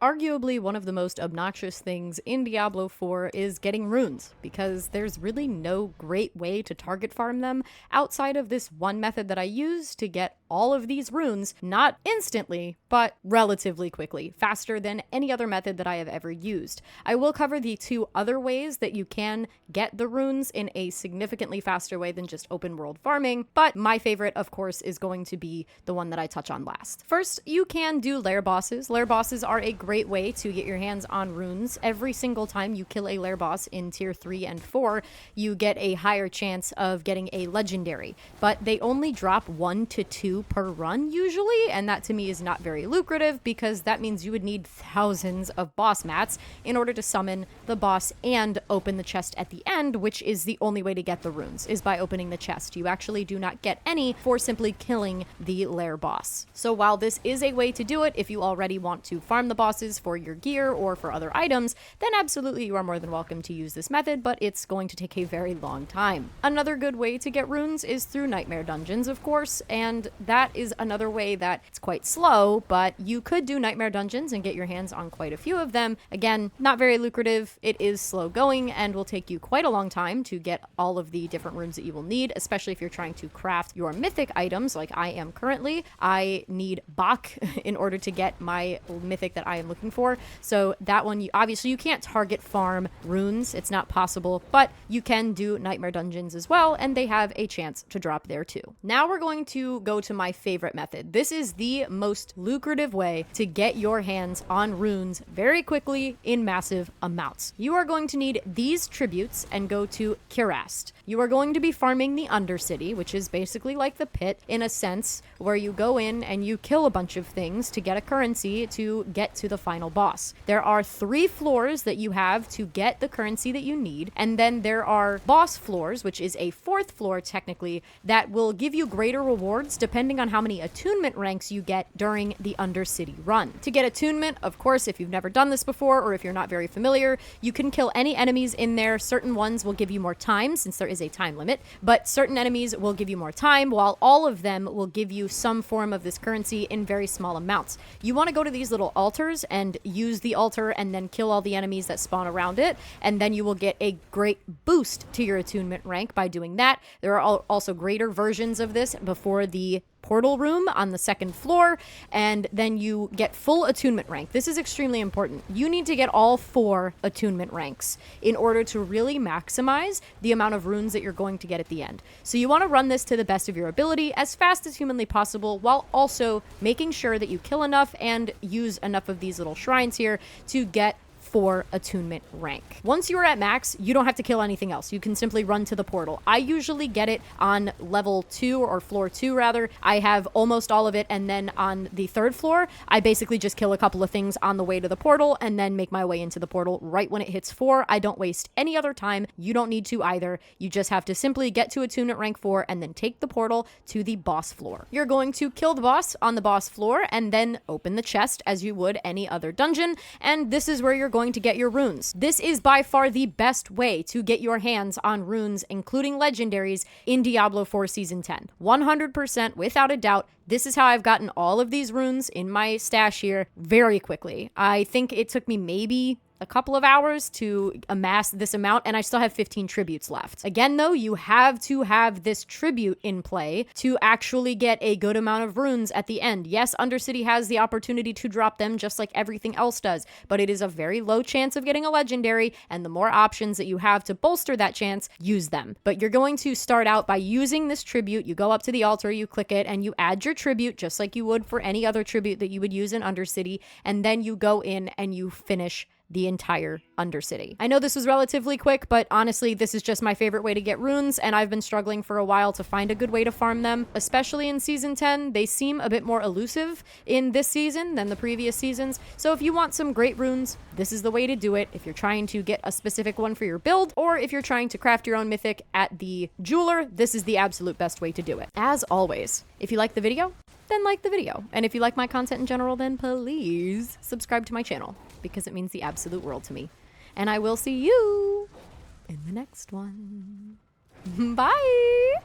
Arguably one of the most obnoxious things in Diablo 4 is getting runes, because there's really no great way to target farm them outside of this one method that I use to get all of these runes, not instantly, but relatively quickly, faster than any other method that I have ever used. I will cover the two other ways that you can get the runes in a significantly faster way than just open world farming, but my favorite, of course, is going to be the one that I touch on last. First, you can do lair bosses. Lair bosses are a great way to get your hands on runes. Every single time you kill a lair boss in tier 3 and 4, you get a higher chance of getting a legendary, but they only drop 1 to 2 per run usually, and that to me is not very lucrative because that means you would need thousands of boss mats in order to summon the boss and open the chest at the end, which is the only way to get the runes, is by opening the chest. You actually do not get any for simply killing the lair boss. So while this is a way to do it, if you already want to farm the bosses for your gear or for other items, then absolutely you are more than welcome to use this method, but it's going to take a very long time. Another good way to get runes is through nightmare dungeons, of course, and that is another way that it's quite slow, but you could do nightmare dungeons and get your hands on quite a few of them. Again, not very lucrative, it is slow going, and will take you quite a long time to get all of the different runes that you will need, especially if you're trying to craft your mythic items like I am currently. I need Bach in order to get my mythic that I am looking for. So that one, obviously you can't target farm runes, it's not possible, but you can do nightmare dungeons as well, and they have a chance to drop there too. Now we're going to go to my favorite method. This is the most lucrative way to get your hands on runes very quickly in massive amounts. You are going to need these tributes and go to Curast. You are going to be farming the Undercity, which is basically like the pit in a sense, where you go in and you kill a bunch of things to get a currency to get to the final boss. There are 3 floors that you have to get the currency that you need, and then there are boss floors, which is a 4th floor technically, that will give you greater rewards depending on how many attunement ranks you get during the Undercity run. To get attunement, of course, if you've never done this before or if you're not very familiar, you can kill any enemies in there. Certain ones will give you more time since there is a time limit, but certain enemies will give you more time, while all of them will give you some form of this currency in very small amounts. You want to go to these little altars and use the altar and then kill all the enemies that spawn around it, and then you will get a great boost to your attunement rank by doing that. There are also greater versions of this before the portal room on the 2nd floor, and then you get full attunement rank. This is extremely important. You need to get all 4 attunement ranks in order to really maximize the amount of runes that you're going to get at the end. So you want to run this to the best of your ability as fast as humanly possible, while also making sure that you kill enough and use enough of these little shrines here to get 4 attunement rank. Once you are at max, you don't have to kill anything else. You can simply run to the portal. I usually get it on level 2 or floor 2 rather. I have almost all of it, and then on the 3rd floor, I basically just kill a couple of things on the way to the portal and then make my way into the portal right when it hits 4. I don't waste any other time. You don't need to either. You just have to simply get to attunement rank 4 and then take the portal to the boss floor. You're going to kill the boss on the boss floor and then open the chest as you would any other dungeon, and this is where you're going to get your runes. This is by far the best way to get your hands on runes, including legendaries, in Diablo 4 Season 10. 100% without a doubt. This is how I've gotten all of these runes in my stash here very quickly. I think it took me maybe a couple of hours to amass this amount, and I still have 15 tributes left. Again, though, you have to have this tribute in play to actually get a good amount of runes at the end. Yes, Undercity has the opportunity to drop them just like everything else does, but it is a very low chance of getting a legendary, and the more options that you have to bolster that chance, use them. But you're going to start out by using this tribute. You go up to the altar, you click it, and you add your tribute just like you would for any other tribute that you would use in Undercity, and then you go in and you finish the entire Undercity. I know this was relatively quick, but honestly, this is just my favorite way to get runes, and I've been struggling for a while to find a good way to farm them, especially in Season 10. They seem a bit more elusive in this season than the previous seasons, so if you want some great runes, this is the way to do it. If you're trying to get a specific one for your build, or if you're trying to craft your own mythic at the jeweler, this is the absolute best way to do it. As always, if you like the video, then like the video. And if you like my content in general, then please subscribe to my channel, because it means the absolute world to me. And I will see you in the next one. Bye!